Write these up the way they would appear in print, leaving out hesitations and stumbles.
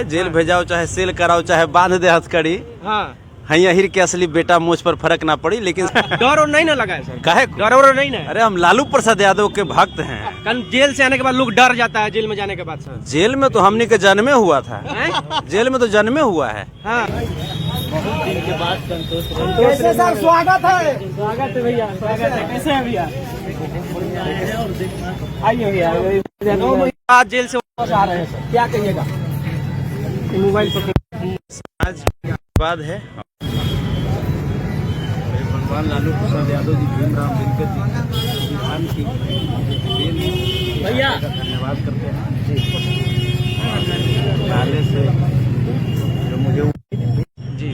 Jail भेजाओ चाहे cell कराओ चाहे बांध दे हथकड़ी। हाँ हिर के असली बेटा मुझ पर फर्क ना पड़ी, लेकिन डर और नहीं ना लगा है सर? काहे डर और नहीं ना? अरे हम लालू प्रसाद यादव के भक्त हैं। कारण जेल से आने के बाद लोग डर जाता है, जेल में जाने के बाद सर। जेल में तो हमने के जन्मे हुआ था, जेल में तो जन्मे हुआ है। हाँ के बाद कैसे सर स्वागत है? स्वागत है भैया, स्वागत है। कैसे हैं भैया? आइए भैया। आज जेल से वापस आ रहे हैं सर, क्या कहिएगा? मोबाइल पर आज बाद है भगवान लालू प्रसाद यादव जी, भीमराव अम्बेडकर जी संविधान की भैया धन्यवाद करते हैं नाले से जो मुझे जी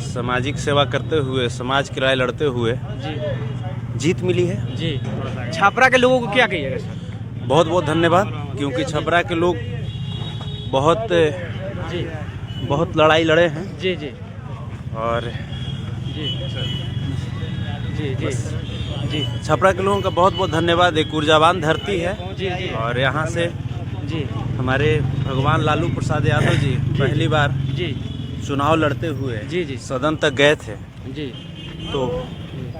सामाजिक सेवा करते हुए, समाज की लड़ाई लड़ते हुए जी जीत मिली है। जी। छापरा के लोगों को क्या कहिएगा सर? बहुत बहुत धन्यवाद, क्योंकि छपरा के लोग जी बहुत लड़ाई लड़े हैं। जी जी और जी जी जी जी छपरा के लोगों का बहुत बहुत धन्यवाद। एक ऊर्जावान धरती है जी जी और यहाँ से जी हमारे भगवान लालू प्रसाद यादव जी पहली बार जी चुनाव लड़ते हुए जी जी सदन तक गए थे, जी। तो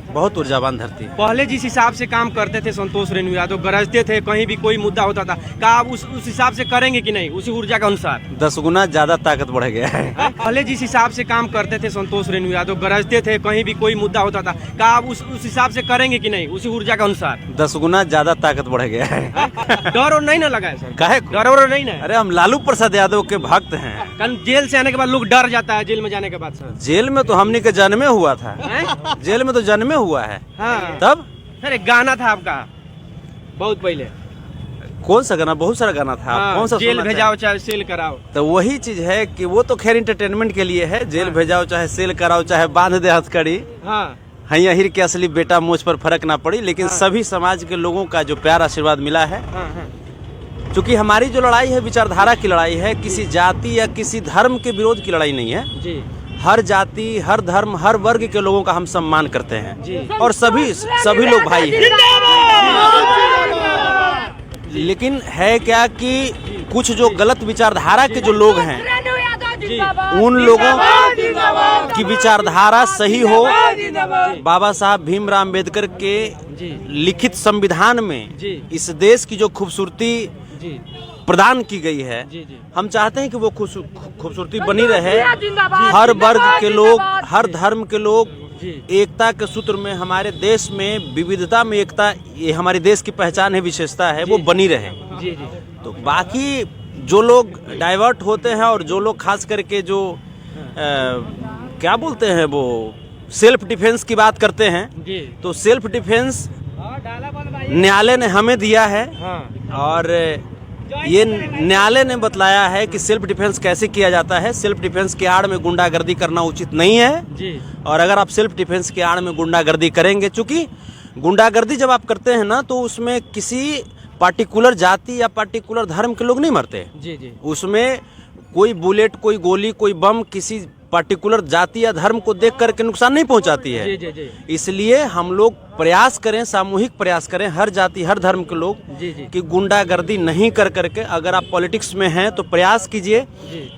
बहुत ऊर्जावान धरती है। पहले जिस हिसाब से काम करते थे संतोष रेणु यादव, गरजते थे कहीं भी कोई मुद्दा होता था, क्या आप उस हिसाब से करेंगे कि नहीं, उसी ऊर्जा के अनुसार? 10 गुना ज्यादा ताकत बढ़ गया है। पहले जिस हिसाब से काम करते थे संतोष रेणु यादव, गरजते थे कहीं भी कोई मुद्दा होता था, क्या आप उस हिसाब से करेंगे कि नहीं, उसी ऊर्जा के अनुसार? 10 गुना ज्यादा ताकत बढ़ गया है। डर और नहीं ना लगा है सर? काहे डर और नहीं ना? अरे हम लालू प्रसाद यादव के भक्त हैं। कारण जेल से आने के बाद लोग डर जाता है, जेल में जाने के बाद सर। जेल में तो हमने के जन्मे हुआ था, जेल में तो जन्मे हुआ है। हाँ तब सर एक गाना था आपका बहुत पहले। कौन सा गाना? बहुत सारा गाना था। हाँ, कौन सा? जेल भेजाओ चाहे सेल कराओ। तो वही चीज है कि वो तो खैर इंटरटेनमेंट के लिए है। जेल भेजाओ चाहे सेल कराओ चाहे बांध दे हथकड़ी। हाँ हिर के असली बेटा मुझ पर फर्क ना पड़ी, लेकिन सभी समाज के लोगों का जो प्यार आशीर्वाद मिला है। हाँ हाँ क्योंकि हमारी जो लड़ाई है विचारधारा की लड़ाई है, किसी जाति या किसी धर्म के विरोध की लड़ाई नहीं है। जी हर जाति, हर धर्म, हर वर्ग के लोगों का हम सम्मान करते हैं जी। और सभी लोग भाई हैं। लेकिन है क्या कि कुछ जो गलत विचारधारा के जो लोग हैं, उन लोगों की विचारधारा सही हो। बाबा साहब भीमराव अम्बेडकर के लिखित संविधान में इस देश की जो खूबसूरती प्रदान की गई है, हम चाहते हैं कि वो खूबसूरती बनी रहे। हर वर्ग के लोग, हर धर्म के लोग एकता के सूत्र में, हमारे देश में विविधता में एकता, ये हमारे देश की पहचान है, विशेषता है, वो बनी रहे। तो बाकी जो लोग डाइवर्ट होते हैं और जो लोग खास करके जो क्या बोलते हैं, वो सेल्फ डिफेंस की बात करते हैं, तो सेल्फ डिफेंस न्यायालय ने हमें दिया है। और ये न्यायालय ने बतलाया है कि सेल्फ डिफेंस कैसे किया जाता है। सेल्फ डिफेंस के आड़ में गुंडागर्दी करना उचित नहीं है। और अगर आप सेल्फ डिफेंस के आड़ में गुंडागर्दी करेंगे, चूंकि गुंडागर्दी जब आप करते हैं ना, तो उसमें किसी पार्टिकुलर जाति या पार्टिकुलर धर्म के लोग नहीं मरते। उसमें कोई बुलेट, कोई गोली, कोई बम किसी पार्टिकुलर जाति या धर्म को देख करके नुकसान नहीं पहुंचाती है। इसलिए हम लोग प्रयास करें, सामूहिक प्रयास करें, हर जाति हर धर्म के लोग, कि गुंडागर्दी नहीं कर करके, अगर आप पॉलिटिक्स में हैं तो प्रयास कीजिए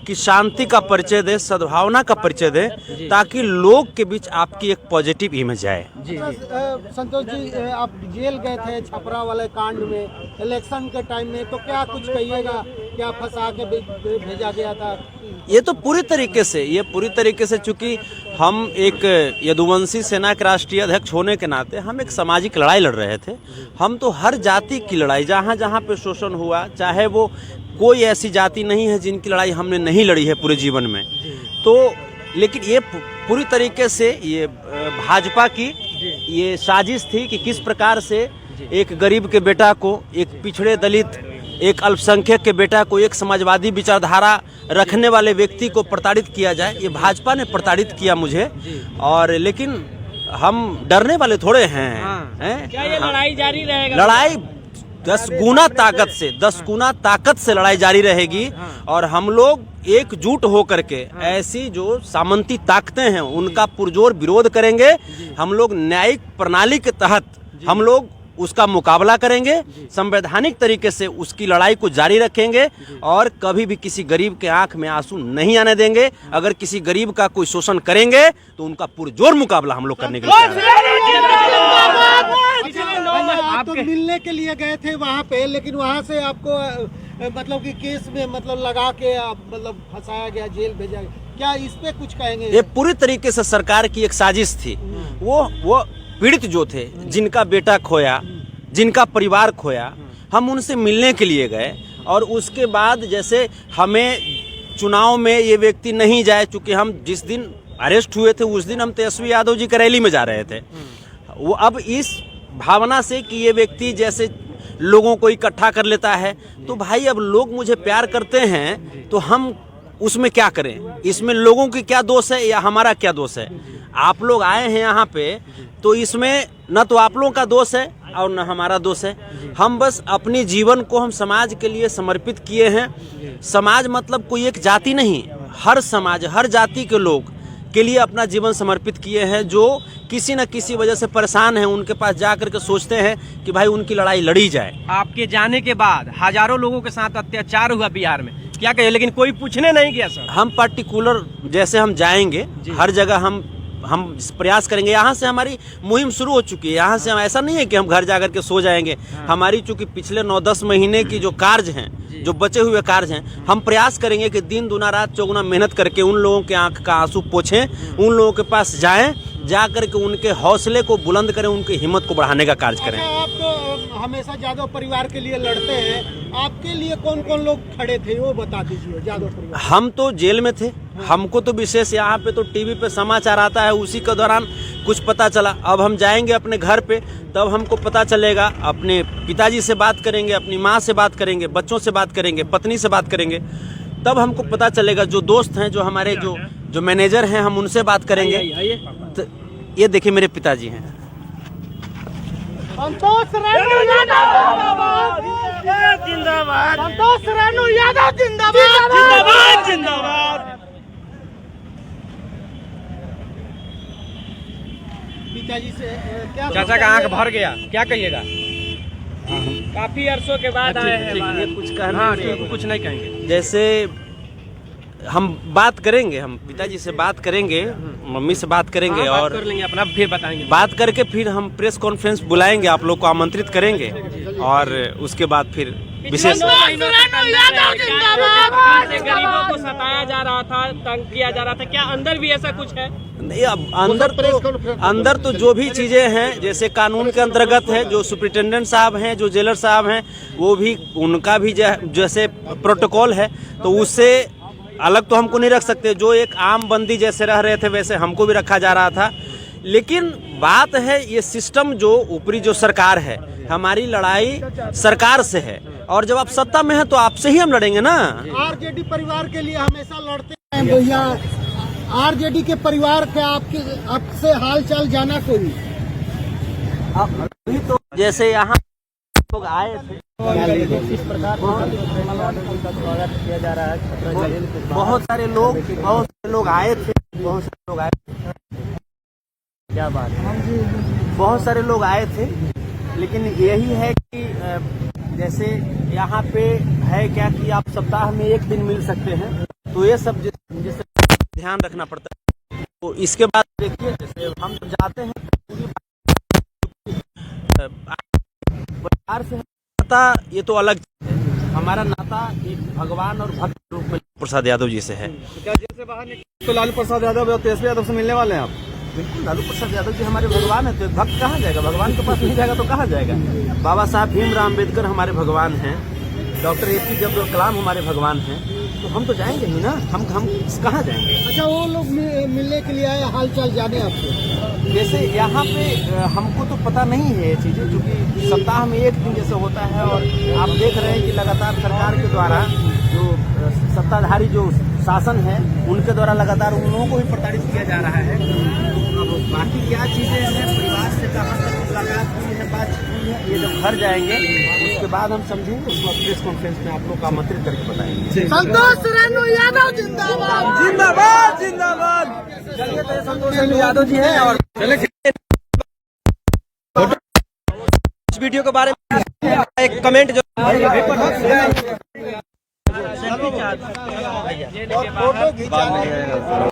कि शांति का परिचय दे, सद्भावना का परिचय दे, ताकि लोग के बीच आपकी एक पॉजिटिव इमेज आए। संतोष जी, आप जेल गए थे छपरा वाले कांड में, इलेक्शन के टाइम में, तो क्या कुछ कहिएगा? क्या फंसा के भेजा गया था? ये तो पूरी तरीके से चूंकि हम एक यदुवंशी सेना के राष्ट्रीय अध्यक्ष होने के नाते हम एक सामाजिक लड़ाई लड़ रहे थे। हम तो हर जाति की लड़ाई, जहाँ जहाँ पे शोषण हुआ, चाहे वो कोई ऐसी जाति नहीं है जिनकी लड़ाई हमने नहीं लड़ी है पूरे जीवन में। तो लेकिन ये पूरी तरीके से ये भाजपा की ये साजिश थी कि किस प्रकार से एक गरीब के बेटा को, एक पिछड़े दलित, एक अल्पसंख्यक के बेटा को एक समाजवादी विचारधारा रखने वाले व्यक्ति को प्रताड़ित किया जाए। ये भाजपा ने प्रताड़ित किया मुझे। और लेकिन हम डरने वाले थोड़े हैं। क्या ये लड़ाई जारी रहेगा? लड़ाई 10 गुना ताकत से लड़ाई जारी रहेगी। और हम लोग एकजुट होकर के ऐसी जो सामंती ताकतें हैं उनका पुरजोर विरोध करेंगे। हम लोग न्यायिक प्रणाली के तहत हम लोग उसका मुकाबला करेंगे, संवैधानिक तरीके से उसकी लड़ाई को जारी रखेंगे और कभी भी किसी गरीब के आंख में आंसू नहीं आने देंगे। अगर किसी गरीब का कोई शोषण करेंगे तो उनका पुरजोर मुकाबला हम लोग करने के लिए तैयार हैं। आप तो मिलने के लिए गए थे वहाँ पे, लेकिन वहाँ से आपको मतलब कि केस में मतलब लगा के मतलब फंसाया गया, जेल भेजा गया, क्या इस पे कुछ कहेंगे? ये पूरी तरीके से सरकार की एक साजिश थी। वो पीड़ित जो थे, जिनका बेटा खोया, जिनका परिवार खोया, हम उनसे मिलने के लिए गए और उसके बाद जैसे हमें चुनाव में ये व्यक्ति नहीं जाए, चूंकि हम जिस दिन अरेस्ट हुए थे उस दिन हम तेजस्वी यादव जी की रैली में जा रहे थे। वो अब इस भावना से कि ये व्यक्ति जैसे लोगों को इकट्ठा कर लेता है, तो भाई अब लोग मुझे प्यार करते हैं तो हम उसमें क्या करें? इसमें लोगों की क्या दोष है या हमारा क्या दोष है? आप लोग आए हैं यहाँ पे तो इसमें न तो आप लोगों का दोष है और न हमारा दोष है। हम बस अपने जीवन को हम समाज के लिए समर्पित किए हैं। समाज मतलब कोई एक जाति नहीं, हर समाज, हर जाति के लोग के लिए अपना जीवन समर्पित किए हैं। जो किसी न किसी वजह से परेशान हैं, उनके पास जा कर के सोचते हैं कि भाई उनकी लड़ाई लड़ी जाए। आपके जाने के बाद हजारों लोगों के साथ अत्याचार हुआ बिहार में, क्या कहे, लेकिन कोई पूछने नहीं गया सर। हम पर्टिकुलर जैसे हम जाएंगे हर जगह हम प्रयास करेंगे। यहाँ से हमारी मुहिम शुरू हो चुकी है। यहाँ से हम ऐसा नहीं है कि हम घर जाकर के सो जाएंगे। हमारी चूंकि पिछले 9-10 महीने की जो कार्य हैं, जो बचे हुए कार्य हैं, हम प्रयास करेंगे कि दिन दुना रात चौगुना मेहनत करके उन लोगों के आंख का आंसू पोंछें, उन लोगों के पास जाएं, जा करके उनके हौसले को बुलंद करें, उनकी हिम्मत को बढ़ाने का कार्य करें। आप तो हमेशा यादव परिवार के लिए लड़ते हैं, आपके लिए कौन कौन लोग खड़े थे वो बता दीजिए। यादव परिवार हम तो जेल में थे, हमको तो विशेष यहाँ पे तो टीवी पे समाचार आता है, उसी के दौरान कुछ पता चला। अब हम जाएंगे अपने घर पे, तब हमको पता चलेगा। अपने पिताजी से बात करेंगे, अपनी माँ से बात करेंगे, बच्चों से बात करेंगे, पत्नी से बात करेंगे, तब हमको पता चलेगा। जो दोस्त हैं, जो हमारे जो मैनेजर हैं, हम उनसे बात करेंगे। तो ये देखिए मेरे पिताजी हैं। संतोष रेणु यादव जिंदाबाद, संतोष रेणु यादव जिंदाबाद, जिंदाबाद, जिंदाबाद। पिताजी से क्या चाचा का आंख भर गया, क्या कहिएगा? काफी अरसों के बाद आए हैं। ये कुछ कहना हाँ, नहीं, कुछ नहीं कहेंगे। जैसे हम बात करेंगे, हम पिताजी से बात करेंगे, मम्मी से बात करेंगे और कर लेंगे अपना, फिर बताएंगे। बात करके फिर हम प्रेस कॉन्फ्रेंस बुलाएंगे, आप लोग को आमंत्रित करेंगे और उसके बाद फिर विशेष गरीबों को सताया जा रहा था, तंग किया जा रहा था, क्या अंदर भी ऐसा कुछ है? नहीं, अब अंदर तो जो भी चीजें हैं, जैसे कानून के अंतर्गत है, जो सुप्रिंटेंडेंट साहब हैं, जो जेलर साहब हैं, वो भी उनका भी जैसे प्रोटोकॉल है, तो उससे अलग तो हमको नहीं रख सकते। जो एक आम बंदी जैसे रह रहे थे वैसे हमको भी रखा जा रहा था। लेकिन बात है ये सिस्टम, जो ऊपरी जो सरकार है, हमारी लड़ाई सरकार से है और जब आप सत्ता में है तो आपसे ही हम लड़ेंगे ना। आरजेडी परिवार के लिए हमेशा लड़ते हैं भैया। आरजेडी के परिवार का आपसे हाल चाल जाना कोई? अभी तो जैसे यहाँ लोग आए थे, इस प्रकार स्वागत किया जा रहा है। बहुत सारे लोग आए थे, बहुत सारे लोग आए थे। क्या बात है, बहुत सारे लोग आए थे। लेकिन यही है कि जैसे यहाँ पे है क्या कि आप सप्ताह में एक दिन मिल सकते हैं, तो ये सब जैसे ध्यान रखना पड़ता है। तो इसके बाद देखिए, जैसे हम जाते हैं परिवार से नाता, ये तो अलग है। हमारा नाता एक भगवान और भक्त रूप में प्रसाद यादव जी से है। क्या जेल से बाहर निकले तो लालू प्रसाद यादव और तेजस्वी यादव से मिलने वाले हैं आप? बिल्कुल, लालू प्रसाद यादव जी हमारे भगवान है, तो एक भक्त कहाँ जाएगा? भगवान के पास नहीं जाएगा तो कहाँ जाएगा? बाबा साहब भीमराव अम्बेडकर हमारे भगवान हैं, डॉक्टर APJ अब्दुल कलाम हमारे भगवान हैं, तो हम तो जाएंगे ही ना। हम कहाँ जाएंगे? अच्छा, वो लोग मिलने के लिए आए, हाल चाल जाने आपसे? जैसे यहाँ पे हमको तो पता नहीं है ये चीज़ें, क्योंकि सप्ताह में एक दिन जैसे होता है और आप देख रहे हैं कि लगातार सरकार के द्वारा जो सत्ताधारी जो शासन है, उनके द्वारा लगातार उन लोगों को भी प्रताड़ित किया जा रहा है। तो अब बाकी क्या चीज़ें हैं, परिवार से कहाँ तक मुलाकात हुई है, बातचीत हुई है, ये जब घर जाएंगे उसके बाद हम समझेंगे, उसको प्रेस कॉन्फ्रेंस में आप लोग को आमंत्रित करके बताएंगे। संतोष रेणु यादव जिंदाबाद, जिंदाबाद, जिंदाबाद। चलिए, तो संतोष रेणु यादव जी हैं और वीडियो के बारे में एक कमेंट जो फोटो खिंचाने